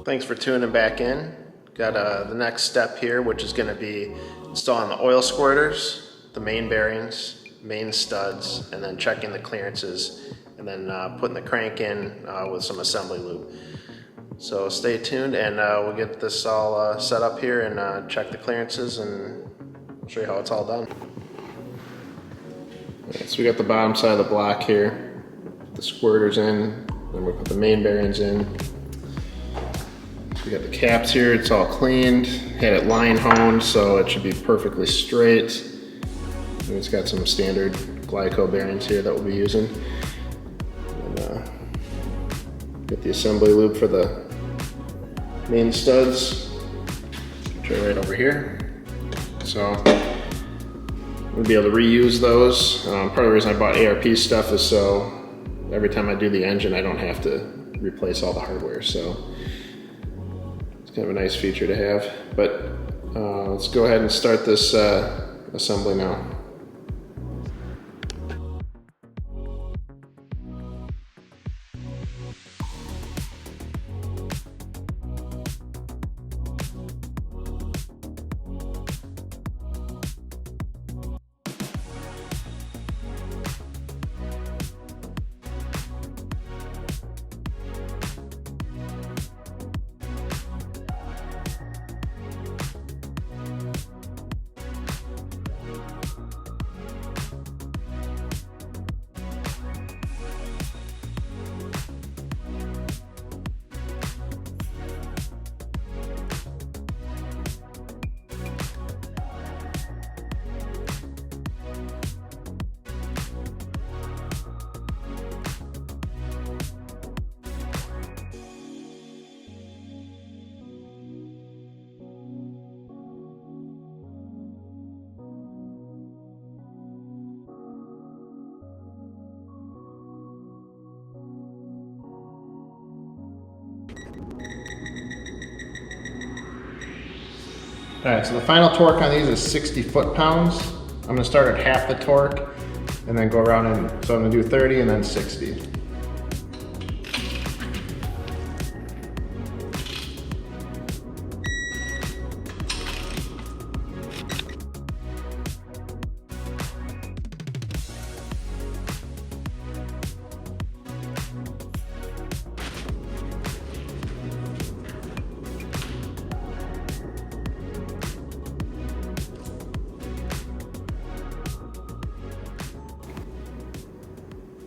Thanks for tuning back in. Got the next step here, which is going to be installing the oil squirters, the main bearings, main studs, and then checking the clearances, and then putting the crank in with some assembly lube. So stay tuned, and we'll get this all set up here and check the clearances, and I'll show you how it's all done. Right, so we got the bottom side of the block here, the squirters in, then we put the main bearings in. We got the caps here, it's all cleaned, had it line honed so it should be perfectly straight. And it's got some standard Glyco bearings here that we'll be using. And get the assembly lube for the main studs, which are right over here. So we'll be able to reuse those. Part of the reason I bought ARP stuff is so every time I do the engine I don't have to replace all the hardware. So it's kind of a nice feature to have, but let's go ahead and start this assembly now. Alright, so the final torque on these is 60 foot-pounds. I'm going to start at half the torque and then go around, and so I'm going to do 30 and then 60.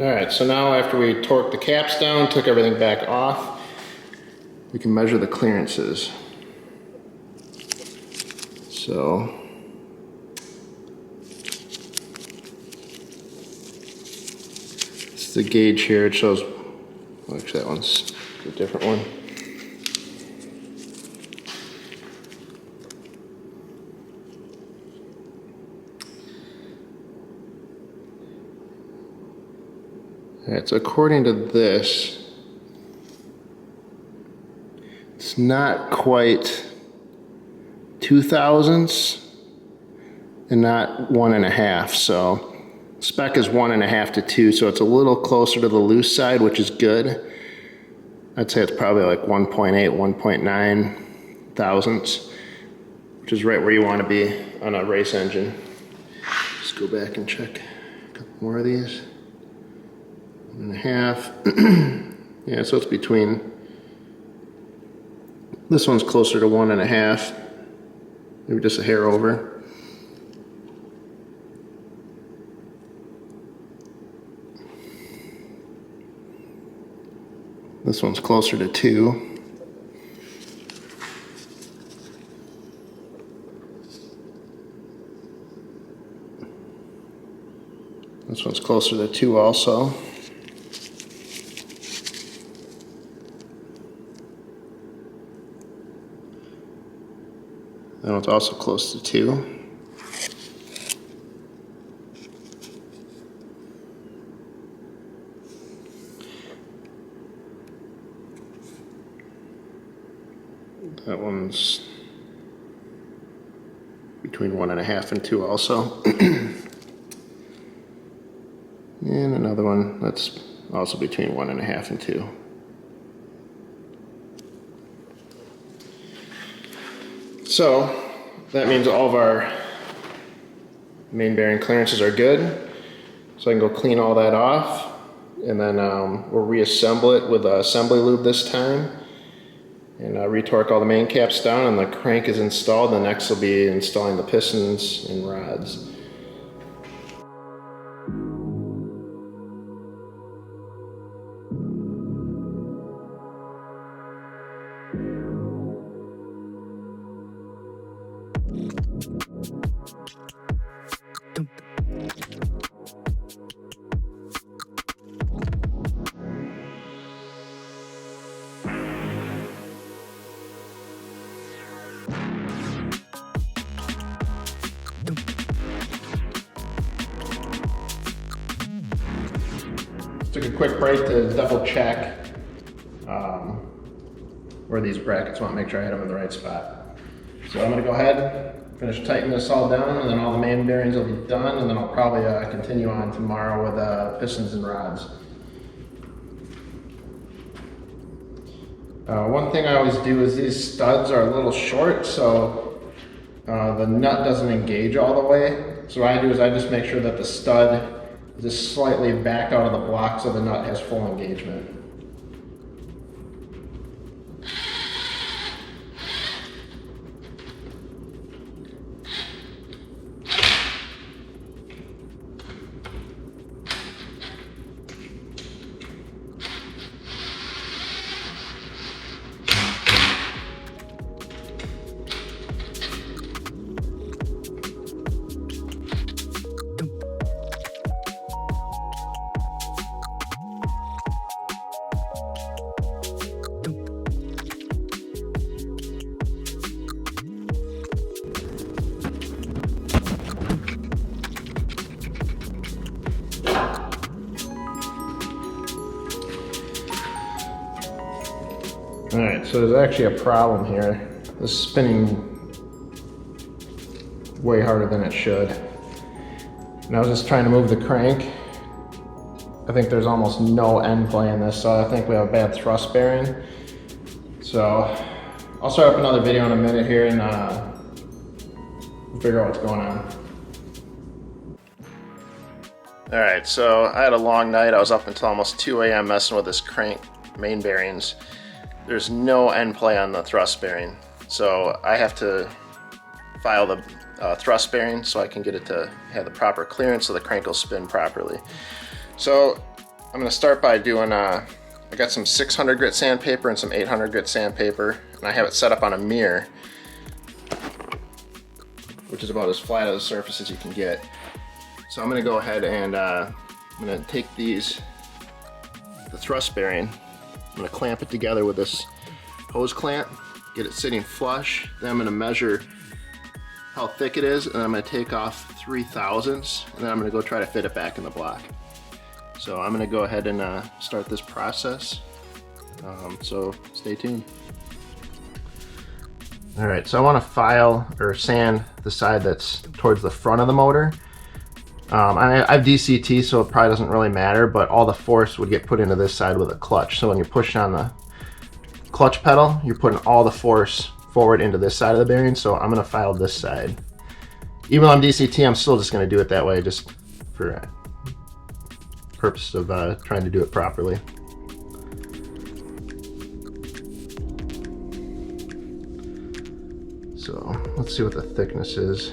Alright, so now after we torqued the caps down, took everything back off, we can measure the clearances. So, it's the gauge here, it shows, well, actually that one's a different one. Alright, so according to this, it's not quite 0.02 and not 1.5. So spec is 1.5 to 2, so it's a little closer to the loose side, which is good. I'd say it's probably like 1.8, 1.9 thousandths, which is right where you want to be on a race engine. Just go back and check a couple more of these. 1.5. Yeah, so it's between, this one's closer to 1.5, maybe just a hair over. This one's closer to 2. This one's closer to 2 also. That one's also close to 2. That one's between 1.5 and 2 also. And another one that's also between 1.5 and 2. So that means all of our main bearing clearances are good. So I can go clean all that off, and then we'll reassemble it with assembly lube this time, and retorque all the main caps down, and the crank is installed. The next will be installing the pistons and rods. Took a quick break to double check where these brackets went, make sure I had them in the right spot. So I'm going to go ahead, finish tightening this all down, and then all the main bearings will be done, and then I'll probably continue on tomorrow with pistons and rods. One thing I always do is these studs are a little short, so the nut doesn't engage all the way. So what I do is I just make sure that the stud is just slightly back out of the block so the nut has full engagement. Alright, so there's actually a problem here. This is spinning way harder than it should. And I was just trying to move the crank. I think there's almost no end play in this, so I think we have a bad thrust bearing. So I'll start up another video in a minute here and figure out what's going on. Alright, so I had a long night. I was up until almost 2 a.m. messing with this crank main bearings. There's no end play on the thrust bearing, so I have to file the thrust bearing so I can get it to have the proper clearance so the crank will spin properly. So I'm going to start by doing, I got some 600 grit sandpaper and some 800 grit sandpaper, and I have it set up on a mirror, which is about as flat as a surface as you can get. So I'm going to go ahead and I'm going to take the thrust bearing, I'm going to clamp it together with this hose clamp, get it sitting flush, then I'm going to measure how thick it is, and then I'm going to take off 3/1000ths, and then I'm going to go try to fit it back in the block. So I'm going to go ahead and start this process, so stay tuned. Alright, so I want to file or sand the side that's towards the front of the motor. I have DCT, so it probably doesn't really matter, but all the force would get put into this side with a clutch. So when you push on the clutch pedal, you're putting all the force forward into this side of the bearing, so I'm going to file this side. Even though I'm DCT, I'm still just going to do it that way, just for purpose of trying to do it properly. So let's see what the thickness is.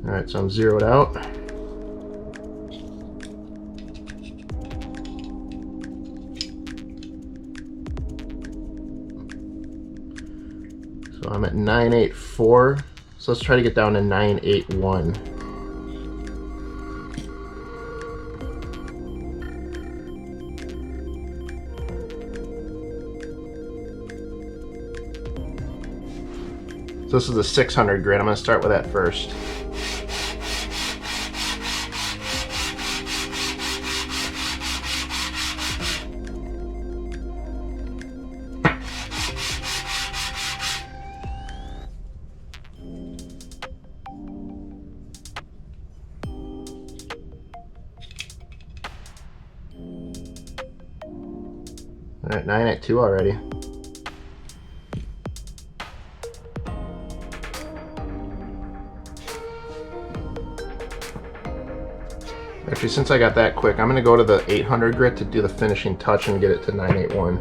Alright, so I'm zeroed out. So I'm at 984. So let's try to get down to 981. So this is the 600 grit. I'm going to start with that first. All right, 9 at 2 already. Actually, since I got that quick, I'm gonna go to the 800 grit to do the finishing touch and get it to 981.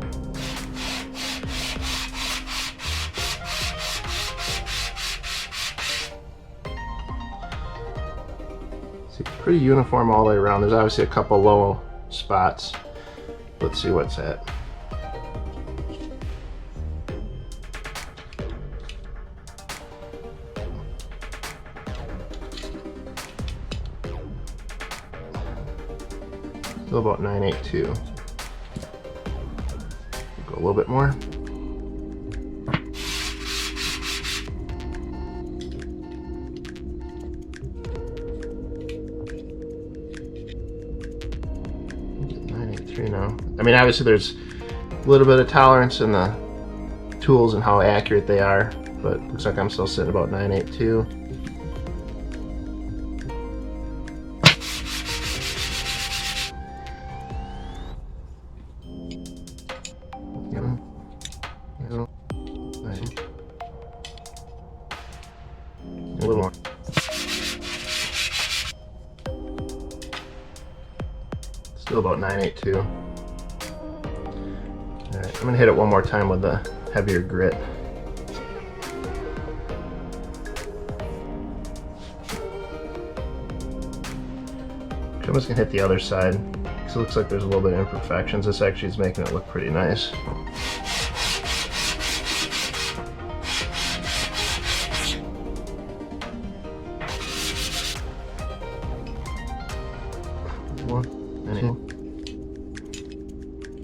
See, pretty uniform all the way around. There's obviously a couple low spots. Let's see what's at. Still about 982. Go a little bit more. Now. I mean, obviously there's a little bit of tolerance in the tools and how accurate they are, but it looks like I'm still sitting about 982. A little more. Still about 982. Alright, I'm gonna hit it one more time with the heavier grit. I'm just gonna hit the other side because it looks like there's a little bit of imperfections. This actually is making it look pretty nice.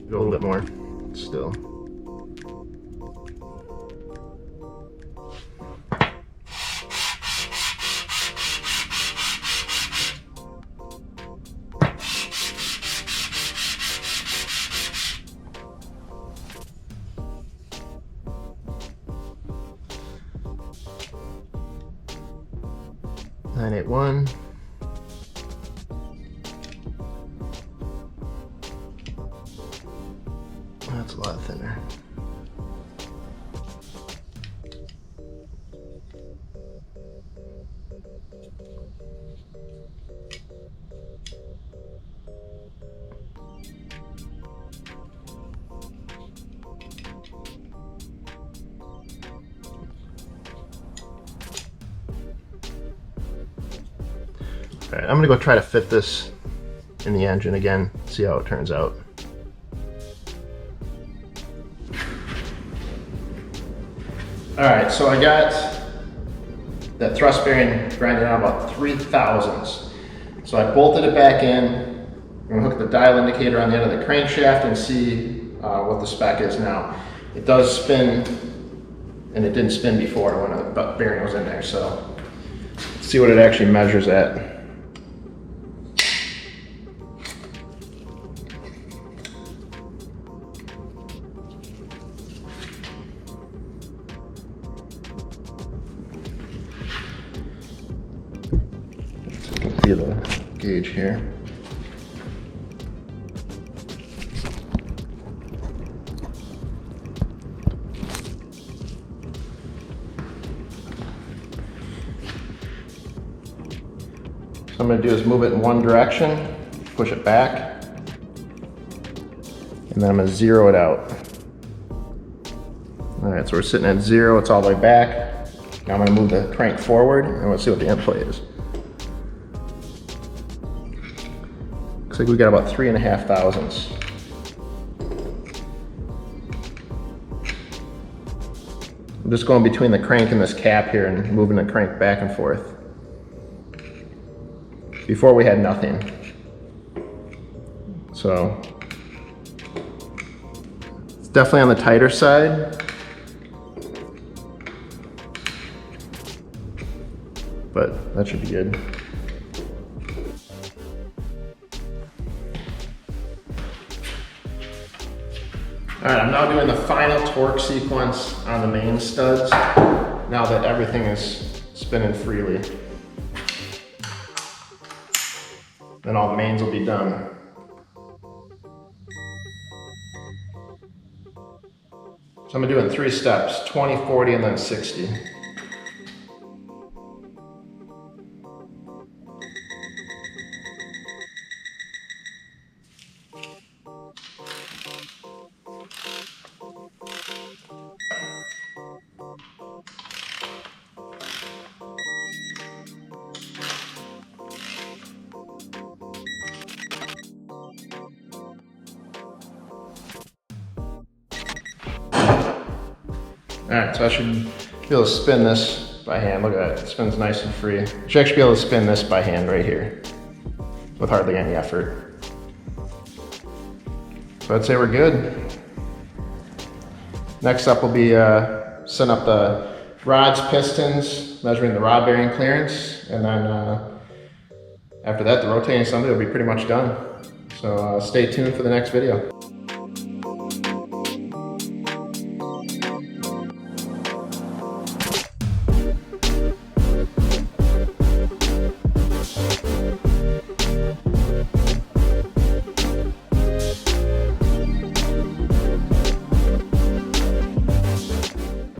Go a little bit more still. Nine 881. That's a lot thinner. All right, I'm gonna go try to fit this in the engine again, see how it turns out. All right, so I got that thrust bearing grinded out about 3 thousandths. So I bolted it back in. I'm gonna hook the dial indicator on the end of the crankshaft and see what the spec is now. It does spin, and it didn't spin before when the bearing was in there, so let's see what it actually measures at. See the gauge here. So I'm going to do is move it in one direction, push it back, and then I'm going to zero it out. All right, so we're sitting at 0, it's all the way back. Now I'm going to move the crank forward, and let's see what the input is. Looks like we got about 3.5 thousandths. I'm just going between the crank and this cap here and moving the crank back and forth. Before we had nothing. So it's definitely on the tighter side, but that should be good. All right, I'm now doing the final torque sequence on the main studs, now that everything is spinning freely. Then all the mains will be done. So I'm gonna do it in 3 steps, 20, 40, and then 60. All right, so I should be able to spin this by hand. Look at that, it spins nice and free. Should actually be able to spin this by hand right here with hardly any effort. So I'd say we're good. Next up will be setting up the rods, pistons, measuring the rod bearing clearance, and then after that, the rotating assembly will be pretty much done. So stay tuned for the next video.